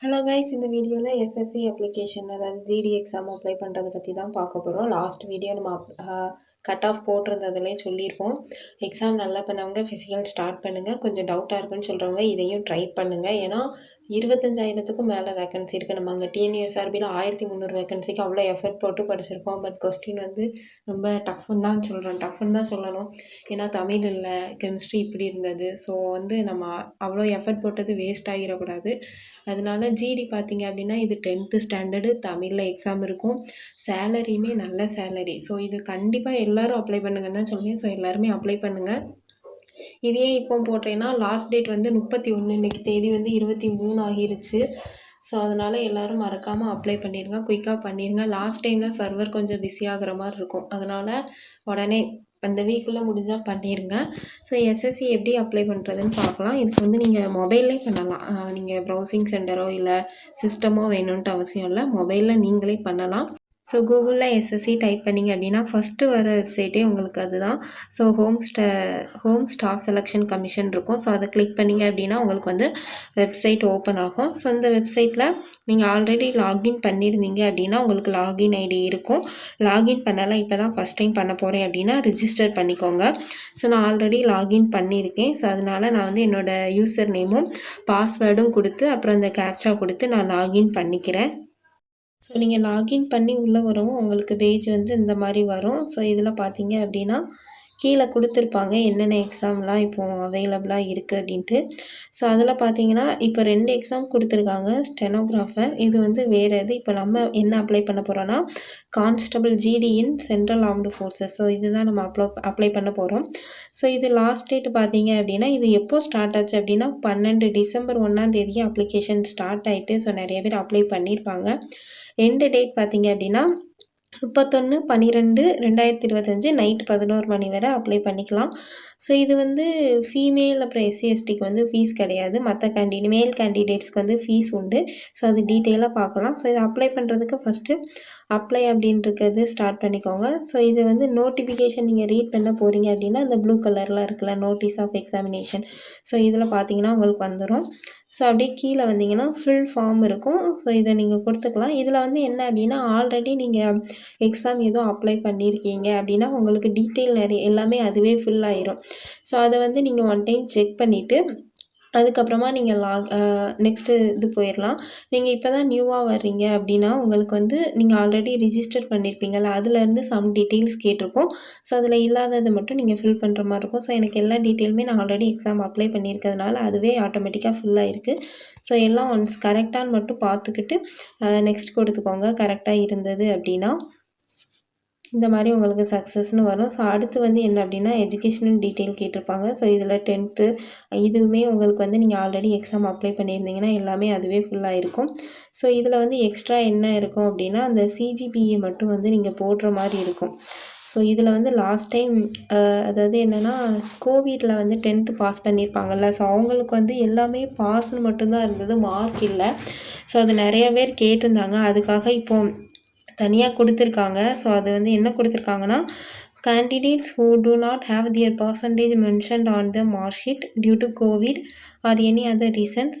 Hello guys, இந்த வீடியோவில் SSC application அதாவது ஜிடி எக்ஸாம் அப்ளை பண்ணுறதை பற்றி தான் பார்க்க போகிறோம். லாஸ்ட் வீடியோ நம்ம கட் ஆஃப் போட்டிருந்ததுலேயே சொல்லியிருப்போம். எக்ஸாம் நல்லா பண்ணவங்க ஃபிசிக்கல் ஸ்டார்ட் பண்ணுங்கள், கொஞ்சம் டவுட்டாக இருக்குன்னு சொல்கிறவங்க இதையும் ட்ரை பண்ணுங்கள். ஏன்னா 25,000க்கும் மேலே வேக்கன்சி இருக்குது. நம்ம அங்கே டிஎன்யூஎஸ்ஆர்பியில் 1300 வேக்கன்சிக்கு அவ்வளோ எஃபர்ட் போட்டு படிச்சிருக்கோம். பட் கொஸ்டின் வந்து ரொம்ப டஃப்னு தான் சொல்லணும். ஏன்னா தமிழ் இல்லை, கெமிஸ்ட்ரி இப்படி இருந்தது. ஸோ வந்து நம்ம அவ்வளோ எஃபர்ட் போட்டது வேஸ்ட் ஆகிடக்கூடாது. அதனால ஜிடி பார்த்தீங்க அப்படின்னா இது 10th ஸ்டாண்டர்டு தமிழில் எக்ஸாம் இருக்கும். சேலரியுமே நல்ல சேலரி. ஸோ இது கண்டிப்பாக எல்லோரும் அப்ளை பண்ணுங்கன்னு தான் சொல்லுவேன். ஸோ எல்லாருமே அப்ளை பண்ணுங்கள். இதையே இப்போ போட்டேன்னா லாஸ்ட் டேட் வந்து 31, இன்றைக்கி தேதி வந்து 23 ஆகிருச்சு. ஸோ அதனால் எல்லோரும் மறக்காமல் அப்ளை பண்ணிடுங்க, குயிக்காக பண்ணிடுங்க. லாஸ்ட் டைமில் சர்வர் கொஞ்சம் பிஸி ஆகிற மாதிரி இருக்கும். அதனால் உடனே இந்த வீக்குள்ளே முடிஞ்சால் பண்ணிடுங்க. ஸோ எஸ்எஸ்சி எப்படி அப்ளை பண்ணுறதுன்னு பார்க்கலாம். இதுக்கு வந்து நீங்கள் மொபைல்லே பண்ணலாம். நீங்கள் ப்ரௌசிங் சென்டரோ இல்லை சிஸ்டமோ வேணும்ன்ட்டு அவசியம் இல்லை, மொபைலில் நீங்களே பண்ணலாம். ஸோ கூகுளில் எஸ்எஸ்சி டைப் பண்ணிங்க அப்படின்னா ஃபஸ்ட்டு வர வெப்சைட்டே உங்களுக்கு அதுதான். So home staff selection commission இருக்கும். ஸோ அதை கிளிக் பண்ணிங்க அப்படின்னா உங்களுக்கு வந்து வெப்சைட் ஓப்பன் ஆகும். ஸோ அந்த வெப்சைட்டில் நீங்கள் ஆல்ரெடி லாகின் பண்ணியிருந்தீங்க அப்படின்னா உங்களுக்கு லாகின் ஐடி இருக்கும். லாகின் பண்ணலாம், இப்போ தான் ஃபஸ்ட் டைம் பண்ண போகிறேன் அப்படின்னா ரிஜிஸ்டர் பண்ணிக்கோங்க. ஸோ நான் ஆல்ரெடி லாகின் பண்ணியிருக்கேன். ஸோ அதனால் நான் வந்து என்னோடய யூசர் நேமும் பாஸ்வேர்டும் கொடுத்து அப்புறம் அந்த கேப்சா கொடுத்து நான் லாகின் பண்ணிக்கிறேன். ஸோ நீங்கள் லாகின் பண்ணி உள்ளே வரவும் உங்களுக்கு பேஜ் வந்து இந்த மாதிரி வரும். ஸோ இதில் பார்த்தீங்க அப்படின்னா கீழே கொடுத்துருப்பாங்க என்னென்ன எக்ஸாம்லாம் இப்போது அவைலபிளாக இருக்குது அப்படின்ட்டு. ஸோ அதில் பார்த்தீங்கன்னா இப்போ 2 எக்ஸாம் கொடுத்துருக்காங்க. ஸ்டெனோகிராஃபர் இது வந்து வேறு இது. இப்போ நம்ம என்ன அப்ளை பண்ண போகிறோன்னா கான்ஸ்டபிள் ஜிடி இன் சென்ட்ரல் ஆர்ம்டு ஃபோர்ஸஸ். ஸோ இதுதான் நம்ம அப்ளை பண்ண போகிறோம். ஸோ இது லாஸ்ட் டேட் பார்த்தீங்க அப்படின்னா இது எப்போ ஸ்டார்ட் ஆச்சு அப்படின்னா 12 டிசம்பர் 1 அப்ளிகேஷன் ஸ்டார்ட் ஆகிட்டு. ஸோ நிறைய பேர் அப்ளை பண்ணியிருப்பாங்க. எண்டு டேட் பார்த்தீங்க அப்படின்னா 31/12/2025 நைட் 11 மணி வரை அப்ளை பண்ணிக்கலாம். ஸோ இது வந்து ஃபீமேல் அப்புறம் எஸ்சி எஸ்டிக்கு வந்து ஃபீஸ் கிடையாது. மற்ற மேல் கேண்டிடேட்ஸ்க்கு வந்து ஃபீஸ் உண்டு. ஸோ அது டீட்டெயிலாக பார்க்கலாம். ஸோ இதை அப்ளை பண்ணுறதுக்கு ஃபஸ்ட்டு அப்ளை அப்படின்றது ஸ்டார்ட் பண்ணிக்கோங்க. ஸோ இது வந்து நோட்டிஃபிகேஷன் நீங்கள் ரீட் பண்ண போகிறீங்க அப்படின்னா அந்த ப்ளூ கலரில் இருக்குல்ல நோட்டீஸ் ஆஃப் எக்ஸாமினேஷன். ஸோ இதில் பார்த்தீங்கன்னா உங்களுக்கு வந்துடும். ஸோ அப்படியே கீழே வந்தீங்கன்னா ஃபுல் ஃபார்ம் இருக்கும். ஸோ இதை நீங்கள் கொடுத்துக்கலாம். இதில் வந்து என்ன அப்படின்னா ஆல்ரெடி நீங்கள் எக்ஸாம் எதுவும் அப்ளை பண்ணியிருக்கீங்க அப்படின்னா உங்களுக்கு டீட்டெயில் நிறைய எல்லாமே அதுவே ஃபில் ஆயிரும். ஸோ அதை வந்து நீங்கள் ஒன் டைம் செக் பண்ணிவிட்டு அதுக்கப்புறமா நீங்கள் நெக்ஸ்ட்டு இது போயிடலாம். நீங்கள் இப்போ தான் நியூவாக வர்றீங்க அப்படின்னா உங்களுக்கு வந்து நீங்கள் ஆல்ரெடி ரிஜிஸ்டர் பண்ணியிருப்பீங்கள்ல, அதுலேருந்து சம் டீட்டெயில்ஸ் கேட்டிருக்கோம். ஸோ அதில் இல்லாததை மட்டும் நீங்கள் ஃபில் பண்ணுற மாதிரி இருக்கும். ஸோ எனக்கு எல்லா டீட்டெயிலுமே நான் ஆல்ரெடி எக்ஸாம் அப்ளை பண்ணியிருக்கிறதுனால அதுவே ஆட்டோமேட்டிக்காக ஃபில் ஆகிருக்கு. ஸோ எல்லாம் ஒன்ஸ் கரெக்டான்னு மட்டும் பார்த்துக்கிட்டு நெக்ஸ்ட் கொடுத்துக்கோங்க கரெக்டாக இருந்தது அப்படின்னா. இந்த மாதிரி உங்களுக்கு சக்ஸஸ்னு வரும். ஸோ அடுத்து வந்து என்ன அப்படின்னா எஜுகேஷனல் டீட்டெயில் கேட்டிருப்பாங்க. ஸோ இதில் 10th இதுவுமே உங்களுக்கு வந்து நீங்கள் ஆல்ரெடி எக்ஸாம் அப்ளை பண்ணியிருந்தீங்கன்னா எல்லாமே அதுவே ஃபுல்லாக இருக்கும். ஸோ இதில் வந்து எக்ஸ்ட்ரா என்ன இருக்கும் அப்படின்னா அந்த சிஜிபிஏ மட்டும் வந்து நீங்கள் போடுற மாதிரி இருக்கும். ஸோ இதில் வந்து லாஸ்ட் டைம் அதாவது என்னென்னா கோவிடில் வந்து 10th பாஸ் பண்ணியிருப்பாங்கள்ல, ஸோ அவங்களுக்கு வந்து எல்லாமே பாஸ்னு மட்டும்தான் இருந்தது, மார்க் இல்லை. ஸோ அது நிறைய பேர் கேட்டிருந்தாங்க. அதுக்காக இப்போது தனியாக கொடுத்துருக்காங்க. ஸோ அது வந்து என்ன கொடுத்துருக்காங்கன்னா candidates who do not have their percentage mentioned on the mark sheet due to COVID or any other reasons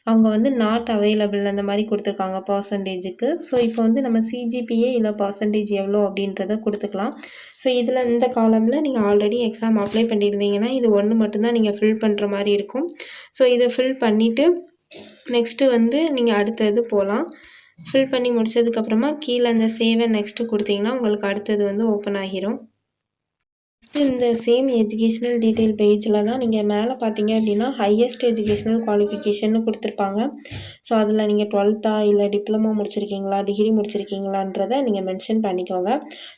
அவங்க வந்து நாட் அவைலபிள் அந்த மாதிரி கொடுத்துருக்காங்க பர்சன்டேஜுக்கு. ஸோ இப்போ வந்து நம்ம சிஜிபிஏ இல்லை பர்சன்டேஜ் எவ்வளோ அப்படின்றத கொடுத்துக்கலாம். ஸோ இதில் இந்த காலமில் நீங்கள் ஆல்ரெடி எக்ஸாம் அப்ளை பண்ணியிருந்தீங்கன்னா இது ஒன்று மட்டும்தான் நீங்கள் ஃபில் பண்ணுற மாதிரி இருக்கும். ஸோ இதை ஃபில் பண்ணிவிட்டு நெக்ஸ்ட்டு வந்து நீங்கள் அடுத்தது போகலாம். ஃபில் பண்ணி முடிச்சதுக்கப்புறமா கீழே அந்த சேவ் அண்ட் நெக்ஸ்ட்டு கொடுத்தீங்கன்னா உங்களுக்கு அடுத்தது வந்து ஓப்பன் ஆகிரும். இந்த சேம் எஜுகேஷ்னல் டீட்டெயில் பேஜில் தான் நீங்கள் மேலே பார்த்தீங்க அப்படின்னா ஹையஸ்ட் எஜுகேஷ்னல் குவாலிஃபிகேஷன் கொடுத்துருப்பாங்க. ஸோ அதில் நீங்கள் 12th இல்லை டிப்ளமோ முடிச்சிருக்கீங்களா, டிகிரி முடிச்சிருக்கீங்களான்றதை நீங்கள் மென்ஷன் பண்ணிக்கோங்க.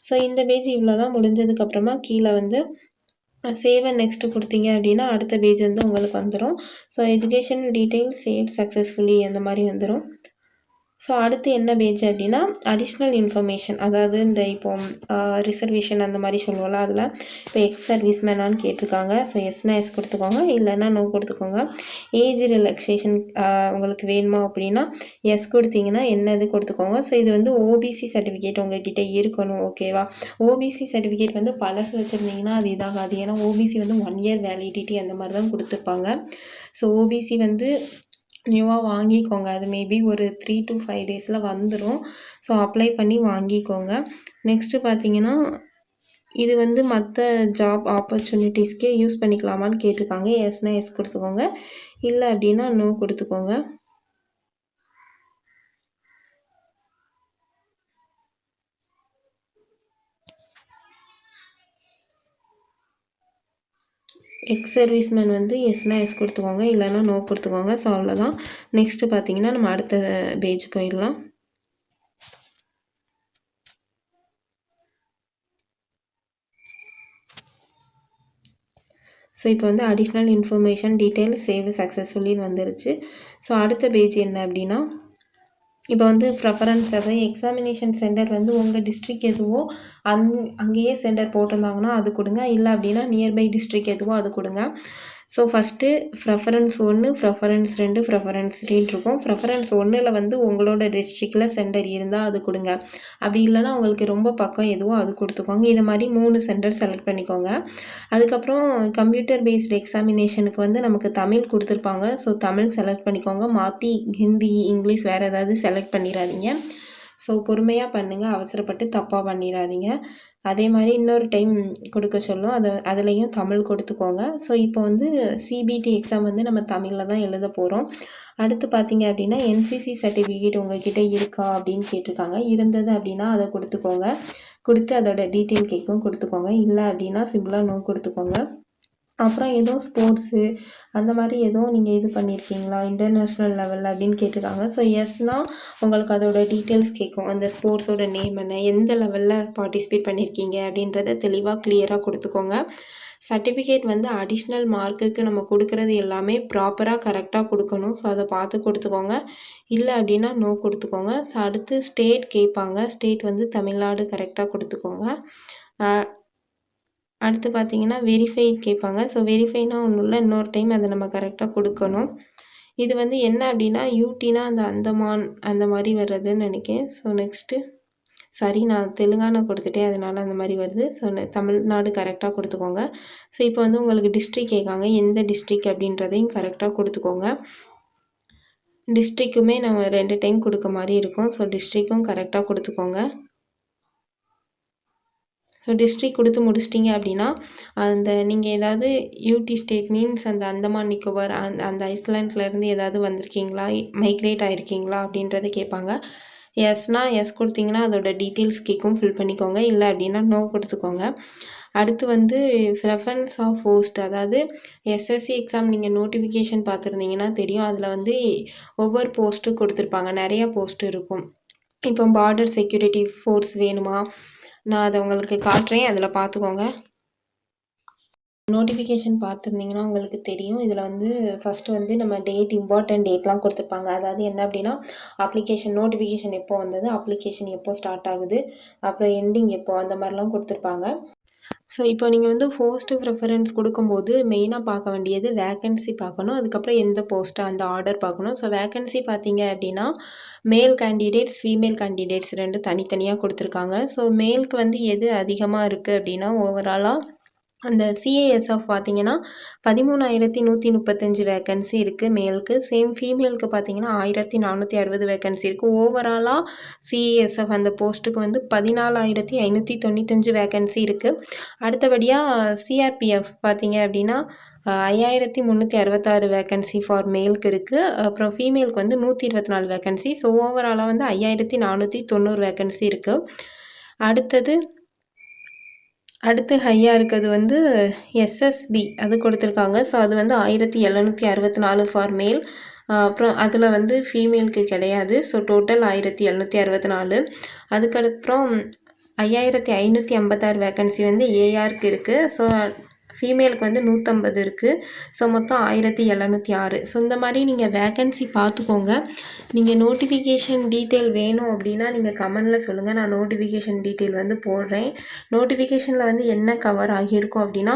ஸோ இந்த பேஜ் இவ்வளோ தான். முடிஞ்சதுக்கப்புறமா கீழே வந்து சேவ் அண்ட் நெக்ஸ்ட்டு கொடுத்தீங்க அப்படின்னா அடுத்த பேஜ் வந்து உங்களுக்கு வந்துடும். So educational detail save successfully அந்த மாதிரி வந்துடும். ஸோ அடுத்து என்ன பேஜ் அப்படின்னா அடிஷ்னல் இன்ஃபர்மேஷன், அதாவது இந்த இப்போ ரிசர்வேஷன் அந்த மாதிரி சொல்லுவோம்ல, அதில் இப்போ எக்ஸ் சர்வீஸ் மேனான்னு கேட்டிருக்காங்க. ஸோ எஸ்னா எஸ் கொடுத்துக்கோங்க, இல்லைன்னா நோ கொடுத்துக்கோங்க. ஏஜ் ரிலாக்ஸேஷன் உங்களுக்கு வேணுமா அப்படின்னா எஸ் கொடுத்தீங்கன்னா என்னது கொடுத்துக்கோங்க. ஸோ இது வந்து ஓபிசி சர்டிஃபிகேட் உங்ககிட்ட இருக்கணும், ஓகேவா. ஓபிசி சர்டிஃபிகேட் வந்து பழசு வச்சுருந்தீங்கன்னா அது இதாகாது. ஏன்னா ஓபிசி வந்து 1 year வேலிடிட்டி அந்த மாதிரி தான் கொடுத்துருப்பாங்க. ஸோ ஓபிசி வந்து நியூவாக வாங்கிக்கோங்க. அது மேபி ஒரு 3 to 5 டேஸில் வந்துடும். ஸோ அப்ளை பண்ணி வாங்கிக்கோங்க. நெக்ஸ்ட்டு பார்த்தீங்கன்னா, இது வந்து மற்ற ஜாப் ஆப்பர்ச்சுனிட்டிஸ்க்கே யூஸ் பண்ணிக்கலாமான்னு கேட்டிருக்காங்க. எஸ்னா எஸ் கொடுத்துக்கோங்க. இல்லை அப்படின்னா நோ கொடுத்துக்கோங்க. எக்ஸ் சர்வீஸ்மேன் வந்து எஸ்னா எஸ் கொடுத்துக்கோங்க, இல்லைன்னா நோ கொடுத்துக்கோங்க. ஸோ அவ்வளோதான். நெக்ஸ்ட்டு பார்த்தீங்கன்னா நம்ம அடுத்த பேஜ் போயிடலாம். ஸோ இப்போ வந்து அடிஷ்னல் இன்ஃபர்மேஷன் டீட்டெயில் சேவ் சக்ஸஸ்ஃபுல்லின்னு வந்துருச்சு. ஸோ அடுத்த பேஜ் என்ன அப்படின்னா, இப்போ வந்து ப்ரெஃபரன்ஸ், அதாவது எக்ஸாமினேஷன் சென்டர் வந்து உங்கள் டிஸ்ட்ரிக் எதுவோ அங்கேயே சென்டர் போட்டிருந்தாங்கன்னா அது கொடுங்க. இல்லை அப்படின்னா நியர்பை டிஸ்ட்ரிக் எதுவோ அது கொடுங்க. So first preference 1, preference 2, preference 3 இருக்கும். ப்ரெஃபரன்ஸ் 1ல் வந்து உங்களோட டிஸ்ட்ரிக்டில் சென்டர் இருந்தால் அது கொடுங்க. அப்படி இல்லைன்னா உங்களுக்கு ரொம்ப பக்கம் எதுவோ அது கொடுத்துக்கோங்க. இது மாதிரி 3 சென்டர் செலக்ட் பண்ணிக்கோங்க. அதுக்கப்புறம் கம்ப்யூட்டர் பேஸ்டு எக்ஸாமினேஷனுக்கு வந்து நமக்கு தமிழ் கொடுத்துருப்பாங்க. ஸோ தமிழ் செலக்ட் பண்ணிக்கோங்க. மாற்றி ஹிந்தி, இங்கிலீஷ் வேறு ஏதாவது செலக்ட் பண்ணிடாதீங்க. ஸோ பொறுமையாக பண்ணுங்கள், அவசரப்பட்டு தப்பாக பண்ணிடாதீங்க. அதே மாதிரி இன்னொரு டைம் கொடுக்க சொல்லும், அதுலேயும் தமிழ் கொடுத்துக்கோங்க. ஸோ இப்போ வந்து சிபிடி எக்ஸாம் வந்து நம்ம தமிழில் தான் எழுத போகிறோம். அடுத்து பார்த்தீங்க அப்படின்னா என்சிசி சர்டிஃபிகேட் உங்கள்கிட்ட இருக்கா அப்படின்னு கேட்டிருக்காங்க. இருந்தது அப்படின்னா அதை கொடுத்துக்கோங்க. கொடுத்து அதோட டீட்டெயில் கேட்கும், கொடுத்துக்கோங்க. இல்லை அப்படின்னா சிம்பிளாக நோ கொடுத்துக்கோங்க. அப்புறம் ஏதோ ஸ்போர்ட்ஸு அந்த மாதிரி எதுவும் நீங்கள் இது பண்ணியிருக்கீங்களா இன்டர்நேஷ்னல் லெவலில் அப்படின்னு கேட்டிருக்காங்க. ஸோ எஸ்னால் உங்களுக்கு அதோட டீட்டெயில்ஸ் கேட்கும். அந்த ஸ்போர்ட்ஸோட நேம் என்ன, எந்த லெவலில் பார்ட்டிசிபேட் பண்ணியிருக்கீங்க அப்படின்றத தெளிவாக கிளியராக கொடுத்துக்கோங்க. சர்டிஃபிகேட் வந்து அடிஷ்னல் மார்க்குக்கு நம்ம கொடுக்குறது எல்லாமே ப்ராப்பராக கரெக்டாக கொடுக்கணும். ஸோ அதை பார்த்து கொடுத்துக்கோங்க. இல்லை அப்படின்னா நோ கொடுத்துக்கோங்க. ஸோ அடுத்து ஸ்டேட் கேட்பாங்க. ஸ்டேட் வந்து தமிழ்நாடு கரெக்டாக கொடுத்துக்கோங்க. அடுத்து பார்த்தீங்கன்னா வெரிஃபைட் கேட்பாங்க. ஸோ வெரிஃபைனா ஒன்றும் இல்லை, இன்னொரு டைம் அதை நம்ம கரெக்டாக கொடுக்கணும். இது வந்து என்ன அப்படின்னா யூடினா அந்த அந்தமான் அந்த மாதிரி வர்றதுன்னு நினைக்கிறேன். ஸோ நெக்ஸ்ட்டு நான் தெலுங்கானா கொடுத்துட்டேன், அதனால் அந்த மாதிரி வருது. ஸோ தமிழ்நாடு கரெக்டாக கொடுத்துக்கோங்க. ஸோ இப்போ வந்து உங்களுக்கு டிஸ்ட்ரிக் கேட்காங்க, எந்த டிஸ்ட்ரிக் அப்படின்றதையும் கரெக்டாக கொடுத்துக்கோங்க. டிஸ்ட்ரிக்குமே நம்ம 2 டைம் கொடுக்க மாதிரி இருக்கும். ஸோ டிஸ்ட்ரிக்கும் கரெக்டாக கொடுத்துக்கோங்க. ஸோ டிஸ்ட்ரிக் கொடுத்து முடிச்சிட்டிங்க அப்படின்னா அந்த நீங்கள் ஏதாவது யூடி ஸ்டேட் மீன்ஸ் அந்த அந்தமான் நிக்கோபார் அந்த ஐஸ்லாண்ட்லேருந்து ஏதாவது வந்திருக்கீங்களா, மைக்ரேட் ஆகிருக்கீங்களா அப்படின்றத கேட்பாங்க. எஸ்னா எஸ் கொடுத்தீங்கன்னா அதோட டீட்டெயில்ஸ் கேட்கும், ஃபில் பண்ணிக்கோங்க. இல்லை அப்படின்னா நோ கொடுத்துக்கோங்க. அடுத்து வந்து ப்ரெஃபரன்ஸ் ஆஃப் போஸ்ட், அதாவது எஸ்எஸ்சி எக்ஸாம் நீங்கள் நோட்டிஃபிகேஷன் பார்த்துருந்தீங்கன்னா தெரியும். அதில் வந்து ஒவ்வொரு போஸ்ட்டு கொடுத்துருப்பாங்க, நிறைய போஸ்ட்டு இருக்கும். இப்போ பார்டர் செக்யூரிட்டி ஃபோர்ஸ் வேணுமா, நான் அதை உங்களுக்கு காட்டுறேன், அதில் பார்த்துக்கோங்க. நோட்டிஃபிகேஷன் பார்த்துருந்தீங்கன்னா உங்களுக்கு தெரியும். இதில் வந்து ஃபஸ்ட்டு வந்து நம்ம இம்பார்ட்டன்ட் டேட்லாம் கொடுத்துருப்பாங்க. அதாவது என்ன அப்படின்னா அப்ளிகேஷன் நோட்டிஃபிகேஷன் எப்போ வந்தது, அப்ளிகேஷன் எப்போ ஸ்டார்ட் ஆகுது, அப்புறம் எண்டிங் எப்போ, அந்த மாதிரிலாம் கொடுத்துருப்பாங்க. ஸோ இப்போ நீங்கள் வந்து போஸ்ட்டு ப்ரிஃபரன்ஸ் கொடுக்கும்போது மெயினாக பார்க்க வேண்டியது வேக்கன்சி பார்க்கணும். அதுக்கப்புறம் எந்த போஸ்ட்டு அந்த ஆர்டர் பார்க்கணும். ஸோ வேக்கன்சி பார்த்தீங்க அப்படின்னா மேல் கேண்டிடேட்ஸ், ஃபீமேல் கேண்டிடேட்ஸ் 2 தனித்தனியாக கொடுத்துருக்காங்க. ஸோ மேலுக்கு வந்து எது அதிகமாக இருக்குது அப்படின்னா ஓவராலாக அந்த சிஏஎஸ்எஃப் பார்த்தீங்கன்னா 13,135 வேக்கன்சி இருக்குது மேலுக்கு. சேம் ஃபீமேலுக்கு பார்த்தீங்கன்னா 1,460 வேக்கன்சி இருக்குது. ஓவராலாக சிஏஎஸ்எஃப் அந்த போஸ்ட்டுக்கு வந்து 14,595 வேக்கன்சி இருக்குது. அடுத்தபடியாக சிஆர்பிஎஃப் பார்த்தீங்க அப்படின்னா 5,366 வேக்கன்சி ஃபார் மேலுக்கு இருக்குது. அப்புறம் ஃபீமேலுக்கு வந்து 124 வேக்கன்சி. ஸோ ஓவராலாக வந்து 5,490 வேக்கன்சி இருக்குது. அடுத்து ஹையாக இருக்கிறது வந்து எஸ்எஸ்பி அது கொடுத்துருக்காங்க. ஸோ அது வந்து 1,764 ஃபார் மேல். அப்புறம் அதில் வந்து ஃபீமேலுக்கு கிடையாது. So total 1,764. அதுக்கப்புறம் 5,556 வேக்கன்சி வந்து ஏஆருக்கு இருக்குது. ஸோ ஃபீமேலுக்கு வந்து 150 இருக்குது. ஸோ மொத்தம் 1,706. ஸோ இந்த மாதிரி நீங்கள் வேக்கன்சி பார்த்துக்கோங்க. நீங்கள் நோட்டிஃபிகேஷன் டீட்டெயில் வேணும் அப்படின்னா நீங்கள் கமெண்டில் சொல்லுங்கள், நான் நோட்டிஃபிகேஷன் டீட்டெயில் வந்து போடுறேன். நோட்டிஃபிகேஷனில் வந்து என்ன கவர் ஆகியிருக்கும் அப்படின்னா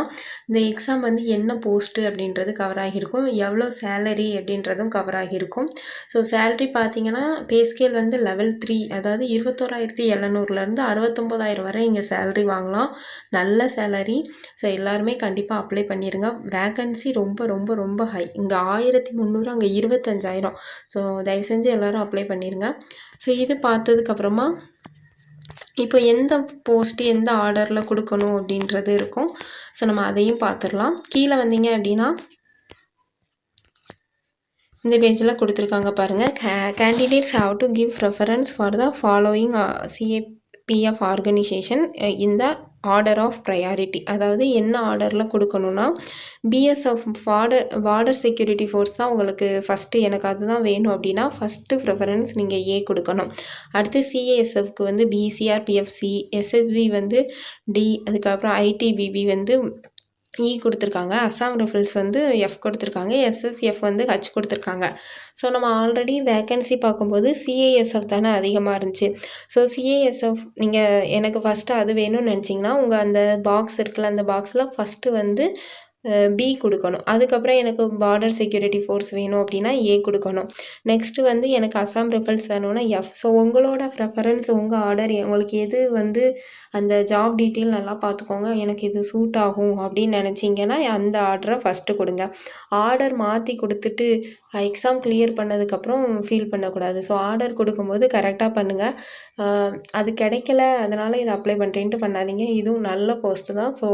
இந்த எக்ஸாம் வந்து என்ன போஸ்ட்டு அப்படின்றது கவர் ஆகியிருக்கும், எவ்வளோ சேலரி அப்படின்றதும் கவர் ஆகியிருக்கும். ஸோ சேலரி பார்த்தீங்கன்னா பே ஸ்கேல் வந்து லெவல் 3, அதாவது 21,700லேருந்து 69,000 வரை இங்கே சேலரி வாங்கலாம். நல்ல சேலரி. ஸோ எல்லாருமே கண்டிப்பாக அப்ளை பண்ணிடுங்க. வேக்கன்சி ரொம்ப ரொம்ப ரொம்ப ஹை. இங்கே 1300, அங்கே 25,000. ஸோ தயவு செஞ்சு எல்லோரும் அப்ளை பண்ணிடுங்க. ஸோ இது பார்த்ததுக்கப்புறமா இப்போ எந்த போஸ்ட்டு எந்த ஆர்டரில் கொடுக்கணும் அப்படின்றது இருக்கும். ஸோ நம்ம அதையும் பார்த்துடலாம். கீழே வந்தீங்க அப்படின்னா இந்த பேஜில் கொடுத்துருக்காங்க பாருங்கள். Candidates have to give preference for the following CAPF organisation இந்த ஆர்டர் ஆஃப் ப்ரையாரிட்டி. அதாவது என்ன ஆர்டரில் கொடுக்கணுன்னா, பிஎஸ்எஃப் பார்டர் செக்யூரிட்டி ஃபோர்ஸ் தான் உங்களுக்கு ஃபஸ்ட்டு, எனக்கு அதுதான் வேணும் அப்படின்னா ஃபஸ்ட்டு ப்ரெஃபரன்ஸ் நீங்கள் ஏ கொடுக்கணும். அடுத்து சிஏஎஸ்எஃப்க்கு வந்து பி, சிஆர்பிஎஃப்சி, எஸ்எஸ்பி வந்து டி, அதுக்கப்புறம் ஐடிபிபி வந்து இ கொடுத்துருக்காங்க. அஸ்ஸாம் ரைஃபிள்ஸ் வந்து எஃப் கொடுத்துருக்காங்க. எஸ்எஸ்எஃப் வந்து ஹச் கொடுத்துருக்காங்க. ஸோ நம்ம ஆல்ரெடி வேக்கன்சி பார்க்கும்போது சிஏஎஸ்எஃப் தானே அதிகமாக இருந்துச்சு. ஸோ சிஏஎஸ்எஃப் நீங்கள் எனக்கு ஃபஸ்ட்டு அது வேணும்னு நினச்சிங்கன்னா உங்கள் அந்த பாக்ஸ் இருக்குல்ல, அந்த பாக்ஸில் ஃபஸ்ட்டு வந்து பி கொடுக்கணும். அதுக்கப்புறம் எனக்கு பார்டர் செக்யூரிட்டி ஃபோர்ஸ் வேணும் அப்படின்னா ஏ கொடுக்கணும். நெக்ஸ்ட்டு வந்து எனக்கு அஸ்ஸாம் ரைஃபிள்ஸ் வேணும்னா எஃப். ஸோ உங்களோட ப்ரெஃபரன்ஸ், உங்கள் ஆர்டர், உங்களுக்கு எது வந்து அந்த ஜாப் டீட்டெயில் நல்லா பார்த்துக்கோங்க. எனக்கு இது சூட் ஆகும் அப்படின்னு நினச்சிங்கன்னா அந்த ஆர்டரை ஃபஸ்ட்டு கொடுங்க. ஆர்டர் மாற்றி கொடுத்துட்டு எக்ஸாம் கிளியர் பண்ணதுக்கப்புறம் ஃபீல் பண்ணக்கூடாது. ஸோ ஆர்டர் கொடுக்கும்போது கரெக்டாக பண்ணுங்கள். அது கிடைக்கல அதனால் இதை அப்ளை பண்ணுறேன்ட்டு பண்ணாதீங்க. இதுவும் நல்ல போஸ்ட்டு தான். ஸோ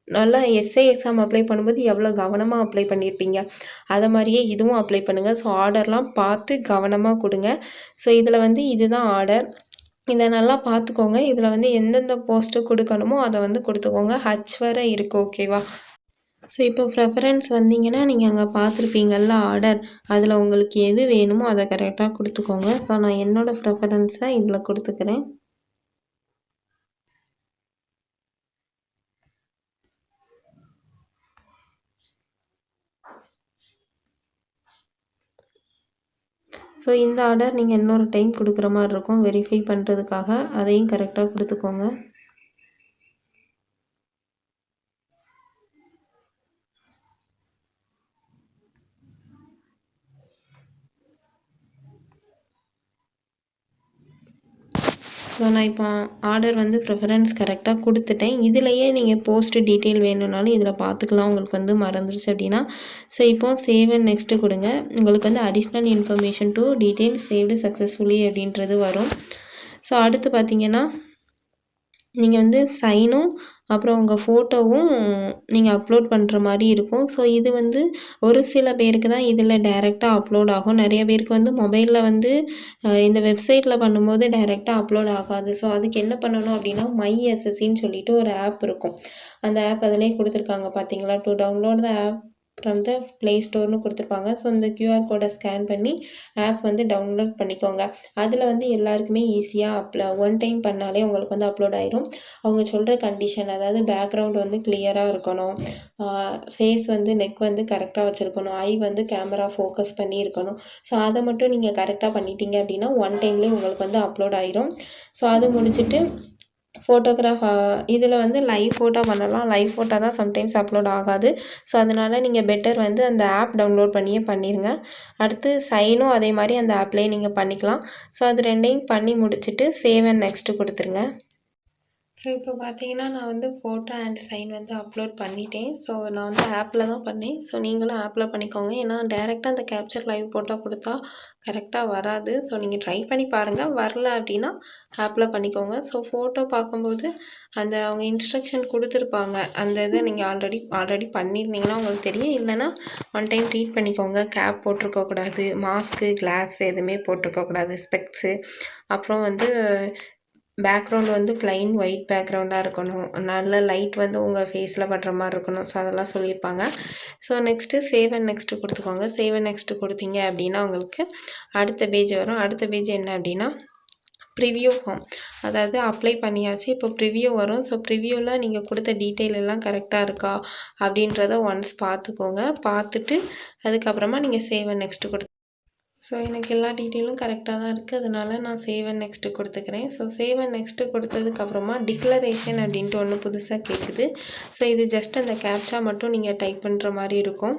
நல்லா எஸ்ஐ எக்ஸாம் அப்ளை பண்ணும்போது எவ்வளோ கவனமாக அப்ளை பண்ணியிருப்பீங்க, அதை மாதிரியே இதுவும் அப்ளை பண்ணுங்கள். ஸோ ஆர்டர்லாம் பார்த்து கவனமாக கொடுங்க. ஸோ இதில் வந்து இதுதான் ஆர்டர். இதை நல்லா பார்த்துக்கோங்க. இதில் வந்து எந்தெந்த போஸ்ட்டு கொடுக்கணுமோ அதை வந்து கொடுத்துக்கோங்க. ஹச் வரை இருக்குது, ஓகேவா? ஸோ இப்போ ப்ரெஃபரன்ஸ் வந்தீங்கன்னா நீங்கள் அங்கே பார்த்துருப்பீங்கள்ல ஆர்டர், அதில் உங்களுக்கு எது வேணுமோ அதை கரெக்டாக கொடுத்துக்கோங்க. ஸோ நான் என்னோடய ப்ரெஃபரன்ஸை இதில் கொடுத்துக்கிறேன். ஸோ இந்த ஆர்டர் நீங்கள் இன்னொரு டைம் கொடுக்குற மாதிரி இருக்கும் வெரிஃபை பண்ணுறதுக்காக. அதையும் கரெக்டாக கொடுத்துக்கோங்க. ஸோ நான் இப்போ ஆர்டர் வந்து ப்ரிஃபரன்ஸ் கரெக்டாக கொடுத்துட்டேன். இதுலையே நீங்கள் போஸ்ட்டு டீட்டெயில் வேணும்னாலும் இதில் பார்த்துக்கலாம். உங்களுக்கு வந்து மறந்துருச்சு அப்படின்னா. ஸோ இப்போ சேவ் அண்ட் நெக்ஸ்ட்டு கொடுங்க. உங்களுக்கு வந்து additional information to detail saved successfully அப்படின்றது வரும். ஸோ அடுத்து பார்த்தீங்கன்னா நீங்கள் வந்து சைனும் அப்புறம் உங்கள் ஃபோட்டோவும் நீங்கள் அப்லோட் பண்ணுற மாதிரி இருக்கும். ஸோ இது வந்து ஒரு சில பேருக்கு தான் இதில் டைரெக்டாக அப்லோட் ஆகும். நிறைய பேருக்கு வந்து மொபைலில் வந்து இந்த வெப்சைட்டில் பண்ணும்போது டைரெக்டாக அப்லோட் ஆகாது. ஸோ அதுக்கு என்ன பண்ணணும் அப்படின்னா MySSன்னு சொல்லிட்டு ஒரு ஆப் இருக்கும். அந்த ஆப் அதிலே கொடுத்துருக்காங்க பார்த்தீங்களா, to download the app from the play ஸ்டோர்னு கொடுத்துருப்பாங்க. ஸோ இந்த QR கோடை ஸ்கேன் பண்ணி ஆப் வந்து டவுன்லோட் பண்ணிக்கோங்க. அதில் வந்து எல்லாருக்குமே ஈஸியாக ஒன் டைம் பண்ணாலே உங்களுக்கு வந்து அப்லோட் ஆயிரும். அவங்க சொல்கிற கண்டிஷன், அதாவது பேக்ரவுண்ட் வந்து கிளியராக இருக்கணும், ஃபேஸ் வந்து நெக் வந்து கரெக்டாக வச்சுருக்கணும், ஐ வந்து கேமரா ஃபோக்கஸ் பண்ணி இருக்கணும். ஸோ அதை மட்டும் நீங்கள் கரெக்டாக பண்ணிட்டீங்க அப்படின்னா ஒன் டைம்லேயே உங்களுக்கு வந்து அப்லோட் ஆயிரும். ஸோ அது முடிச்சுட்டு ஃபோட்டோகிராஃப் இதில் வந்து லைவ் ஃபோட்டோ பண்ணலாம். லைவ் ஃபோட்டோ தான் சம்டைம்ஸ் அப்லோட் ஆகாது. ஸோ அதனால் நீங்கள் பெட்டர் வந்து அந்த ஆப் டவுன்லோட் பண்ணியே பண்ணிடுங்க. அடுத்து சைனும் அதே மாதிரி அந்த ஆப்லேயே நீங்கள் பண்ணிக்கலாம். ஸோ அது ரெண்டையும் பண்ணி முடிச்சுட்டு சேவ் அண்ட் நெக்ஸ்ட்டு கொடுத்துருங்க. ஸோ இப்போ பார்த்தீங்கன்னா நான் வந்து ஃபோட்டோ அண்ட் சைன் வந்து அப்லோட் பண்ணிட்டேன். ஸோ நான் வந்து ஆப்பில் தான் பண்ணேன். ஸோ நீங்களும் ஆப்பில் பண்ணிக்கோங்க. ஏன்னா டேரெக்டாக அந்த கேப்சர் லைவ் ஃபோட்டோ கொடுத்தா கரெக்டாக வராது. ஸோ நீங்கள் ட்ரை பண்ணி பாருங்கள். வரல அப்படின்னா ஆப்பில் பண்ணிக்கோங்க. ஸோ ஃபோட்டோ பார்க்கும்போது அந்த அவங்க இன்ஸ்ட்ரக்ஷன் கொடுத்துருப்பாங்க. அந்த இதை நீங்கள் ஆல்ரெடி பண்ணியிருந்தீங்கன்னா உங்களுக்கு தெரியும். இல்லைன்னா ஒன் டைம் ட்ரீட் பண்ணிக்கோங்க. கேப் போட்டிருக்கக்கூடாது, மாஸ்க்கு, கிளாஸ் எதுவுமே போட்டிருக்கக்கூடாது, ஸ்பெக்ஸு. அப்புறம் வந்து பேக்ரவுண்ட் வந்து ப்ளைன் ஒயிட் பேக்ரவுண்டாக இருக்கணும். நல்ல லைட் வந்து உங்கள் ஃபேஸில் படுற மாதிரி இருக்கணும். ஸோ அதெல்லாம் சொல்லியிருப்பாங்க. So next save and next கொடுத்துக்கோங்க. சேவ் அண்ட் நெக்ஸ்ட்டு கொடுத்தீங்க அப்படின்னா உங்களுக்கு அடுத்த பேஜ் வரும். அடுத்த பேஜ் என்ன அப்படின்னா ப்ரிவ்யூ ஃபார்ம். அதாவது அப்ளை பண்ணியாச்சு, இப்போ ப்ரிவ்யூ வரும். ஸோ ப்ரிவ்யூவில் நீங்கள் கொடுத்த டீட்டெயில் எல்லாம் கரெக்டாக இருக்கா அப்படின்றத ஒன்ஸ் பார்த்துக்கோங்க. பார்த்துட்டு அதுக்கப்புறமா நீங்கள் சேவ் அண்ட் நெக்ஸ்ட்டு கொடுத்து ஸோ எனக்கு எல்லா டீட்டெயிலும் கரெக்டாக தான் இருக்குது. அதனால் நான் சேவ் அண்ட் நெக்ஸ்ட்டு கொடுத்துக்கிறேன். ஸோ சேவ் அண்ட் நெக்ஸ்ட்டு கொடுத்ததுக்கப்புறமா டிக்ளரேஷன் அப்படின்ட்டு ஒன்று புதுசாக கேட்குது. ஸோ இது ஜஸ்ட் அந்த கேப்ச்சா மட்டும் நீங்கள் டைப் பண்ணுற மாதிரி இருக்கும்.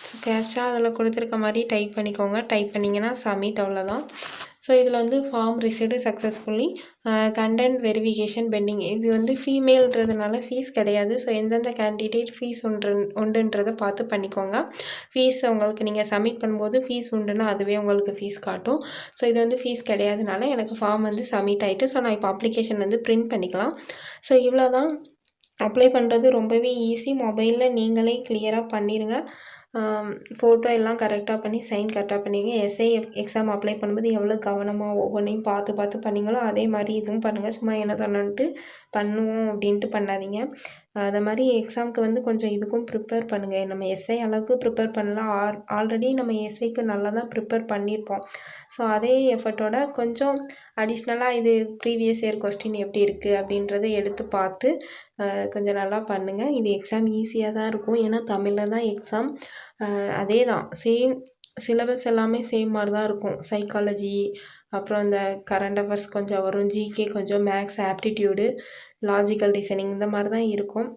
ஸோ கேப்ச்சா அதில் கொடுத்துருக்க மாதிரி டைப் பண்ணிக்கோங்க. டைப் பண்ணிங்கன்னா சப்மிட், அவ்வளோதான். ஸோ இதில் வந்து form received successfully, content verification pending. இது வந்து ஃபீமேல்ன்றதுனால ஃபீஸ் கிடையாது. ஸோ எந்தெந்த கேண்டிடேட் ஃபீஸ் உண்டுன்றதை பார்த்து பண்ணிக்கோங்க. ஃபீஸ் உங்களுக்கு நீங்கள் சப்மிட் பண்ணும்போது ஃபீஸ் உண்டுன்னா அதுவே உங்களுக்கு ஃபீஸ் காட்டும். ஸோ இது வந்து ஃபீஸ் கிடையாதுனால எனக்கு ஃபார்ம் வந்து சப்மிட் ஆகிட்டு. ஸோ நான் இப்போ அப்ளிகேஷன் வந்து பிரிண்ட் பண்ணிக்கலாம். ஸோ இவ்வளோ தான். அப்ளை பண்ணுறது ரொம்பவே ஈஸி. மொபைலில் நீங்களே கிளியராக பண்ணிடுங்க. ஃபோட்டோ எல்லாம் கரெக்டாக பண்ணி சைன் கரெக்டாக பண்ணிங்க. எஸ்ஐ எக்ஸாம் அப்ளை பண்ணும்போது எவ்வளோ கவனமாக ஒவ்வொன்றையும் பார்த்து பார்த்து பண்ணிங்களோ அதே மாதிரி இதுவும் பண்ணுங்கள். சும்மா என்ன தோணுன்ட்டு பண்ணுவோம் அப்படின்ட்டு பண்ணாதீங்க. அதை மாதிரி எக்ஸாமுக்கு வந்து கொஞ்சம் இதுக்கும் ப்ரிப்பேர் பண்ணுங்கள். நம்ம எஸ்ஐ அளவுக்கு ப்ரிப்பேர் பண்ணலாம். ஆல்ரெடி நம்ம எஸ்ஐக்கு நல்லா தான் ப்ரிப்பேர் பண்ணியிருப்போம். ஸோ அதே எஃபர்ட்டோட கொஞ்சம் அடிஷ்னலாக இது ப்ரீவியஸ் இயர் கொஸ்டின் எப்படி இருக்குது அப்படின்றத எடுத்து பார்த்து கொஞ்சம் நல்லா பண்ணுங்கள். இது எக்ஸாம் ஈஸியாக தான் இருக்கும். ஏன்னா தமிழில் தான் எக்ஸாம். அதே தான் சேம் சிலபஸ் எல்லாமே சேம் மாதிரி தான் இருக்கும். சைக்காலஜி, அப்புறம் இந்த கரண்ட் அஃபேர்ஸ் கொஞ்சம் வரும், ஜிகே கொஞ்சம், மேக்ஸ், ஆப்டிடியூடு, லாஜிக்கல் ரீசனிங் இந்த மாதிரி தான் இருக்கும்.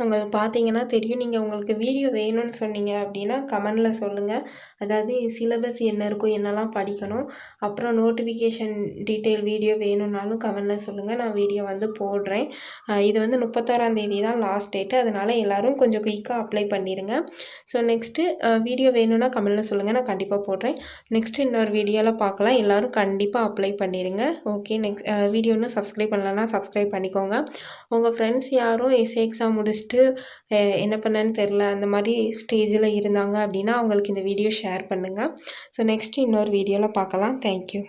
உங்களுக்கு பார்த்தீங்கன்னா தெரியும். நீங்கள் உங்களுக்கு வீடியோ வேணும்னு சொன்னீங்க அப்படின்னா கமெண்டில் சொல்லுங்கள். அதாவது சிலபஸ் என்ன இருக்கும், என்னெல்லாம் படிக்கணும், அப்புறம் நோட்டிஃபிகேஷன் டீட்டெயில் வீடியோ வேணும்னாலும் கமெண்டில் சொல்லுங்கள். நான் வீடியோ வந்து போடுறேன். இது வந்து 31ஆம் தான் லாஸ்ட் டேட்டு. அதனால் எல்லோரும் கொஞ்சம் குயிக்காக அப்ளை பண்ணிடுங்க. ஸோ நெக்ஸ்ட்டு வீடியோ வேணும்னா கமெண்டில் சொல்லுங்கள். நான் கண்டிப்பாக போடுறேன். நெக்ஸ்ட்டு இன்னொரு வீடியோவில் பார்க்கலாம். எல்லோரும் கண்டிப்பாக அப்ளை பண்ணிடுங்க. ஓகே. வீடியோ இன்னும் சப்ஸ்கிரைப் பண்ணலன்னா சப்ஸ்கிரைப் பண்ணிக்கோங்க. உங்கள் ஃப்ரெண்ட்ஸ் யாரும் எஸ்ஏ எக்ஸாம் முடிச்சுட்டு என்ன பண்ணேன்னு தெரில அந்த மாதிரி ஸ்டேஜில் இருந்தாங்க அப்படின்னா அவங்களுக்கு இந்த வீடியோ ஷேர் பண்ணுங்கள். ஸோ நெக்ஸ்ட்டு இன்னொரு வீடியோவில் பார்க்கலாம். தேங்க்யூ.